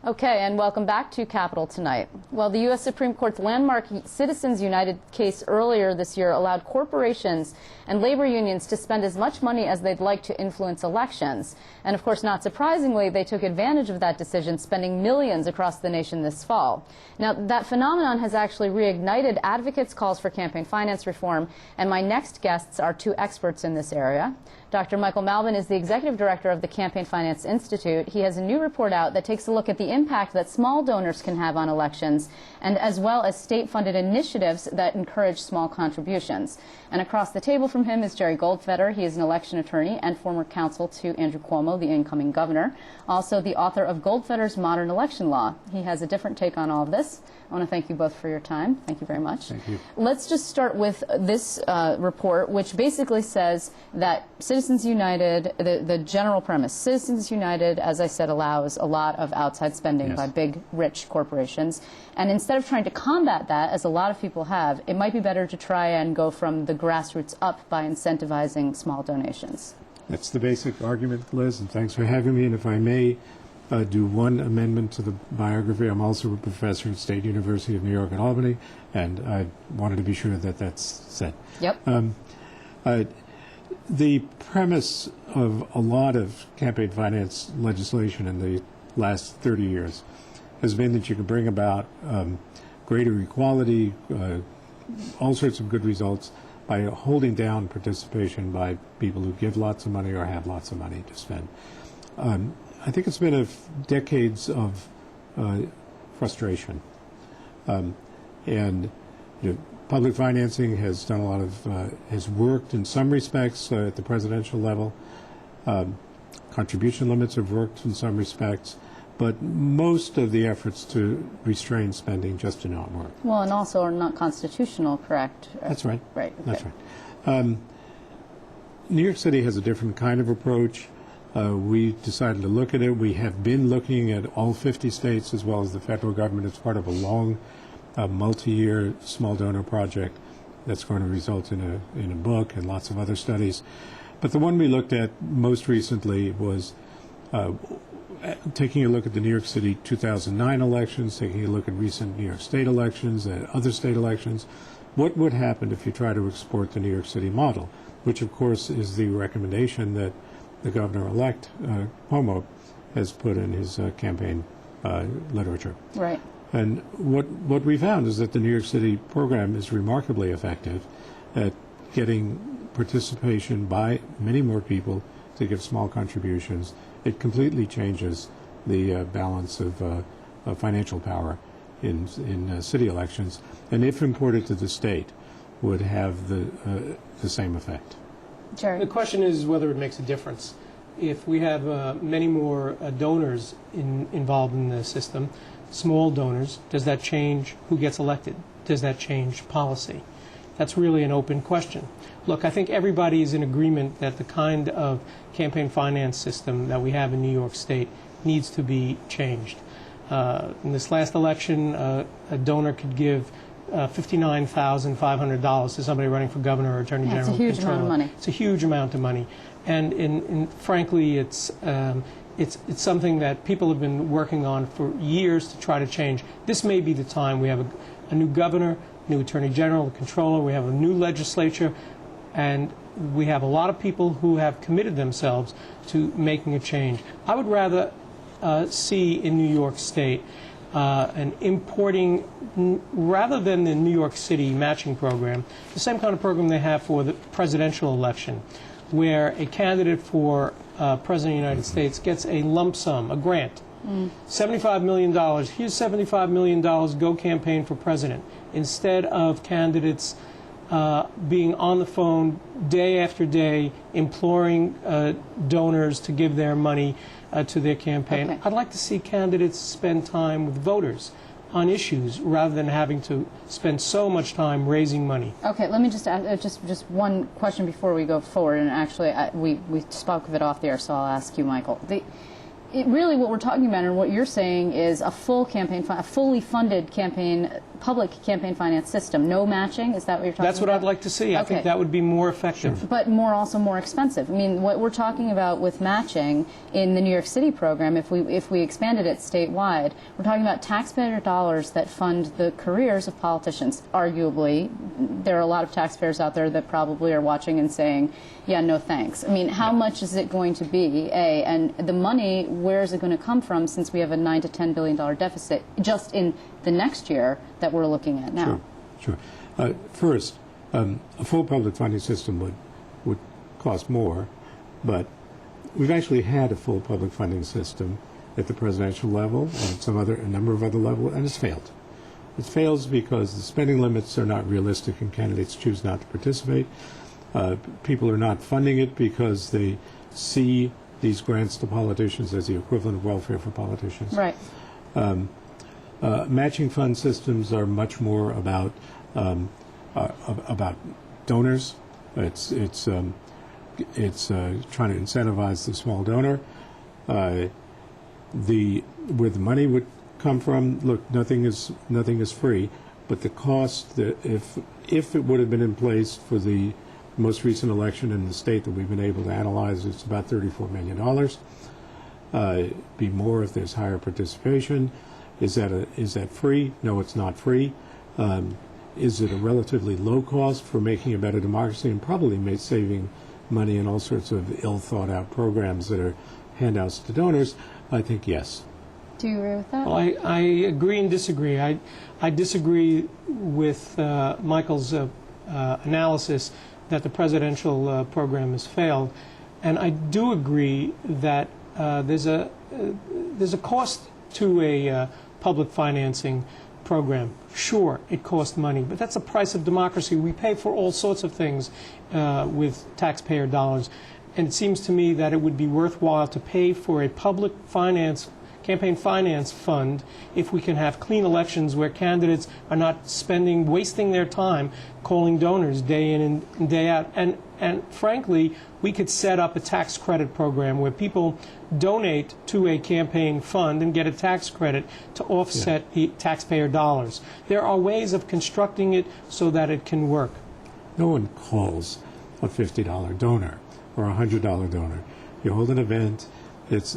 Okay, and welcome back to Capitol Tonight. Well, the U.S. Supreme Court's landmark Citizens United case earlier this year allowed corporations and labor unions to spend as much money as they'd like to influence elections. And of course, not surprisingly, they took advantage of that decision, spending millions across the nation this fall. Now, that phenomenon has actually reignited advocates' calls for campaign finance reform, and my next guests are two experts in this area. Dr. Michael Malbon is the executive director of the Campaign Finance Institute. He has a new report out that takes a look at the impact that small donors can have on elections, and as well as state-funded initiatives that encourage small contributions. And across the table from him is Jerry Goldfeder. He is an election attorney and former counsel to Andrew Cuomo, the incoming governor. Also the author of Goldfeder's Modern Election Law. He has a different take on all of this. I want to thank you both for your time. Thank you very much. Thank you. Let's just start with this report, which basically says that Citizens United, the general premise, Citizens United, as I said, allows a lot of outside spending by big, rich corporations. And instead of trying to combat that, as a lot of people have, it might be better to try and go from the grassroots up by incentivizing small donations. That's the basic argument, Liz, and thanks for having me. And if I may do one amendment to the biography, I'm also a professor at State University of New York at Albany, and I wanted to be sure that that's said. Yep. The premise of a lot of campaign finance legislation in the last 30 years has been that you can bring about greater equality, all sorts of good results by holding down participation by people who give lots of money or have lots of money to spend. I think it's been decades of frustration. And public financing has done a lot of, has worked in some respects at the presidential level. Contribution limits have worked in some respects. But most of the efforts to restrain spending just do not work. Well, and also are not constitutional, correct? That's right. Right. Okay. That's right. New York City has a different kind of approach. We decided to look at it. We have been looking at all 50 states as well as the federal government as part of a long, multi-year small donor project that's going to result in a book and lots of other studies. But the one we looked at most recently was taking a look at the New York City 2009 elections, taking a look at recent New York State elections and other state elections. What would happen if you try to export the New York City model, which of course is the recommendation that the governor-elect Cuomo has put in his campaign literature. Right. And what we found is that the New York City program is remarkably effective at getting participation by many more people to give small contributions. It completely changes the balance of financial power in city elections, and if imported to the state, would have the same effect. Jerry. The question is whether it makes a difference. If we have many more donors involved in the system, small donors, does that change who gets elected? Does that change policy? That's really an open question. Look, I think everybody is in agreement that the kind of campaign finance system that we have in New York State needs to be changed. In this last election, a donor could give $59,500 to somebody running for governor or attorney general. It's a huge amount of money. It's a huge amount of money, and frankly, it's something that people have been working on for years to try to change. This may be the time. We have a new governor, new attorney general, a controller. We have a new legislature, and we have a lot of people who have committed themselves to making a change. I would rather see in New York State an importing, rather than the New York City matching program, the same kind of program they have for the presidential election, where a candidate for President of the United States gets a lump sum, a grant. $75 million. Here's $75 million. Go campaign for president. Instead of candidates being on the phone day after day, imploring donors to give their money to their campaign. Okay. I'd like to see candidates spend time with voters on issues rather than having to spend so much time raising money. Okay, let me just ask just one question before we go forward. And actually, we spoke of it off the air, so I'll ask you, Michael. Really, what we're talking about and what you're saying is a full campaign, a fully funded campaign public campaign finance system. No matching, is that what you're talking about? That's what I'd like to see. I Okay. think that would be more effective. But also more expensive. I mean, what we're talking about with matching in the New York City program, if we expanded it statewide, we're talking about taxpayer dollars that fund the careers of politicians. Arguably, there are a lot of taxpayers out there that probably are watching and saying, yeah, no thanks. I mean, how much is it going to be, A, and the money, where is it going to come from, since we have a $9 to $10 billion deficit just in the next year that we're looking at now? Sure. First, a full public funding system would cost more, but we've actually had a full public funding system at the presidential level and at a number of other levels, and it's failed. It fails because the spending limits are not realistic and candidates choose not to participate. People are not funding it because they see these grants to politicians as the equivalent of welfare for politicians. Right. Matching fund systems are much more about donors. It's trying to incentivize the small donor. Where the money would come from, look, nothing is free, but the cost that if it would have been in place for the most recent election in the state that we've been able to analyze, it's about $34 million. Be more if there's higher participation. Is that free? No, it's not free. Is it a relatively low cost for making a better democracy and probably saving money in all sorts of ill-thought-out programs that are handouts to donors? I think yes. Do you agree with that? Well, I agree and disagree. I disagree with Michael's analysis that the presidential program has failed, and I do agree that there's a cost to a public financing program. Sure, it costs money, but that's the price of democracy. We pay for all sorts of things with taxpayer dollars, and it seems to me that it would be worthwhile to pay for a public campaign finance fund if we can have clean elections where candidates are not wasting their time calling donors day in and day out. And frankly, we could set up a tax credit program where people donate to a campaign fund and get a tax credit to offset the taxpayer dollars. There are ways of constructing it so that it can work. No one calls a $50 donor or a $100 donor. You hold an event, it's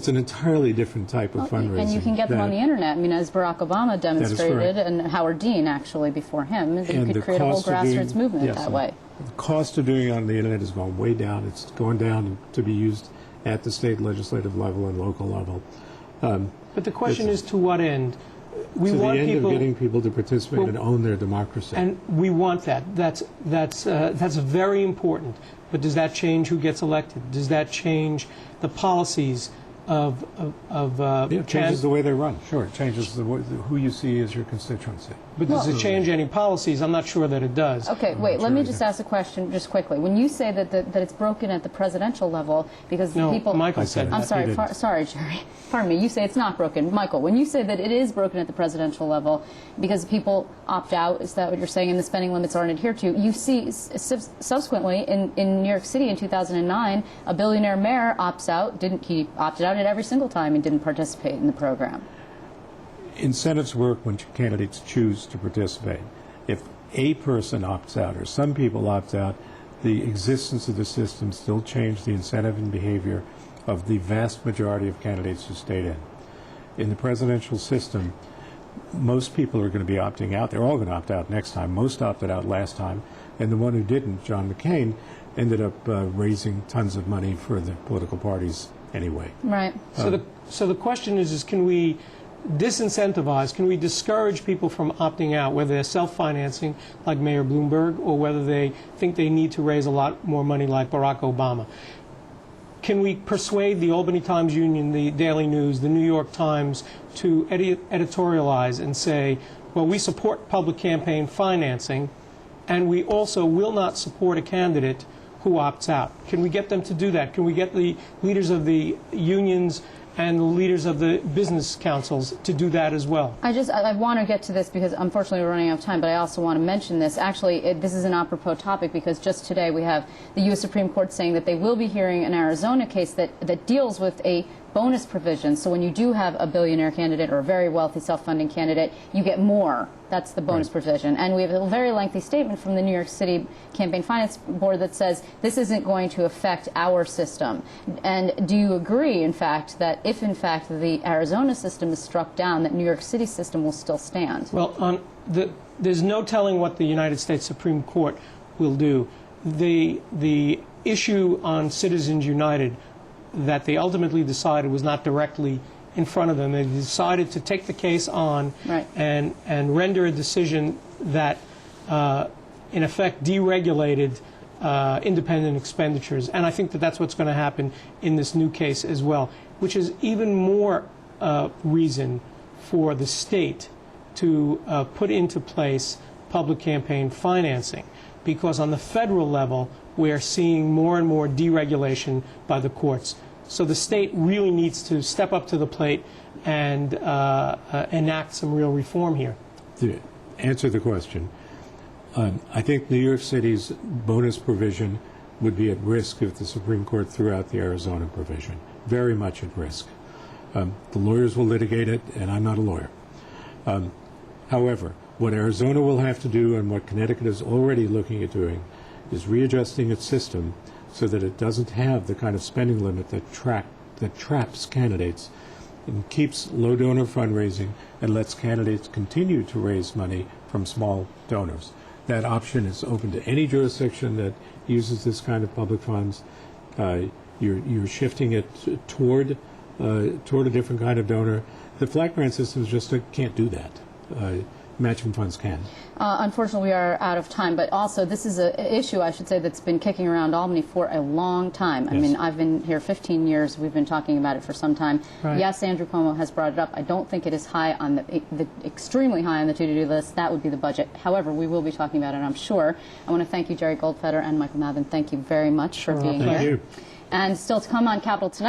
an entirely different type of fundraising. And you can get them on the internet. I mean, as Barack Obama demonstrated, and Howard Dean actually before him, you could create a whole grassroots movement that way. The cost of doing it on the internet has gone way down. It's going down to be used at the state legislative level and local level. But the question is, to what end? We to want the end people, of getting people to participate and own their democracy. And we want that. That's very important. But does that change who gets elected? Does that change the policies of it changes the way they run. Sure, it changes who you see as your constituency. But does it change any policies? I'm not sure that it does. Okay, wait, let me just ask a question just quickly. When you say that it's broken at the presidential level because people... Michael said I'm sorry, sorry, Jerry. Pardon me, you say it's not broken. Michael, when you say that it is broken at the presidential level because people opt out, is that what you're saying, and the spending limits aren't adhered to, you see subsequently in New York City in 2009, a billionaire mayor opts out, he opted out at every single time and didn't participate in the program. Incentives work when candidates choose to participate. If a person opts out or some people opt out, the existence of the system still changes the incentive and behavior of the vast majority of candidates who stayed in. In the presidential system, most people are going to be opting out. They're all going to opt out next time. Most opted out last time. And the one who didn't, John McCain, ended up raising tons of money for the political parties anyway. Right. So the question is can we disincentivize, can we discourage people from opting out, whether they're self-financing like Mayor Bloomberg or whether they think they need to raise a lot more money like Barack Obama? Can we persuade the Albany Times-Union, the Daily News, the New York Times to editorialize and say, well, we support public campaign financing and we also will not support a candidate who opts out? Can we get them to do that? Can we get the leaders of the unions and the leaders of the business councils to do that as well? I want to get to this because unfortunately we're running out of time, but I also want to mention this. Actually, this is an apropos topic because just today we have the U.S. Supreme Court saying that they will be hearing an Arizona case that deals with a bonus provisions. So when you do have a billionaire candidate or a very wealthy self-funding candidate, you get more. That's the bonus provision. And we have a very lengthy statement from the New York City Campaign Finance Board that says this isn't going to affect our system. And do you agree, in fact, that if, in fact, the Arizona system is struck down, that New York City system will still stand? Well, there's no telling what the United States Supreme Court will do. The issue on Citizens United that they ultimately decided was not directly in front of them. They decided to take the case on and render a decision that, in effect, deregulated independent expenditures. And I think that that's what's going to happen in this new case as well, which is even more reason for the state to put into place public campaign financing. Because on the federal level, we're seeing more and more deregulation by the courts. So the state really needs to step up to the plate and enact some real reform here. To answer the question, I think New York City's bonus provision would be at risk if the Supreme Court threw out the Arizona provision. Very much at risk. The lawyers will litigate it, and I'm not a lawyer. However, what Arizona will have to do, and what Connecticut is already looking at doing, is readjusting its system so that it doesn't have the kind of spending limit that traps candidates and keeps low donor fundraising and lets candidates continue to raise money from small donors. That option is open to any jurisdiction that uses this kind of public funds. You're shifting it toward a different kind of donor. The flat grant systems just can't do that. Matching funds can. Unfortunately, we are out of time, but also this is an issue, I should say, that's been kicking around Albany for a long time. Yes. I mean, I've been here 15 years. We've been talking about it for some time. Right. Yes, Andrew Cuomo has brought it up. I don't think it is high on the extremely high on the to-do list. That would be the budget. However, we will be talking about it, I'm sure. I want to thank you, Jerry Goldfeder and Michael Mathen. Thank you very much for being here. Thank you. And still to come on Capitol Tonight.